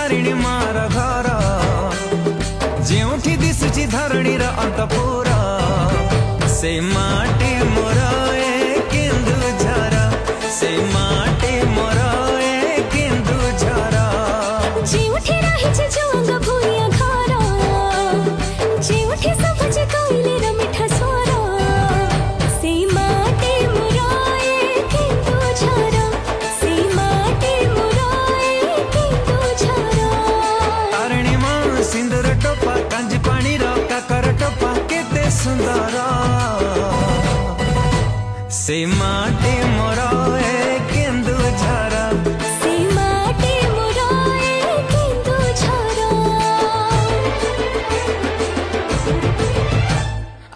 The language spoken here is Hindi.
तारिणी मारा घर जेउठी दिसुची धरणी रा अंतपुरा से माटी मोर ए केन्दुझर से माटी मोर ए केन्दुझर जेउठी रहिछ जोंग भुइया घर जेउठी सबजे कोइले र मिठा स्वर से माटी मोर ए केन्दुझर से माटी मोर ए केन्दुझर तारिणी मा सिंदूर टोपा कांजी पानी रा काकर टोपा केते सुंदर से माटी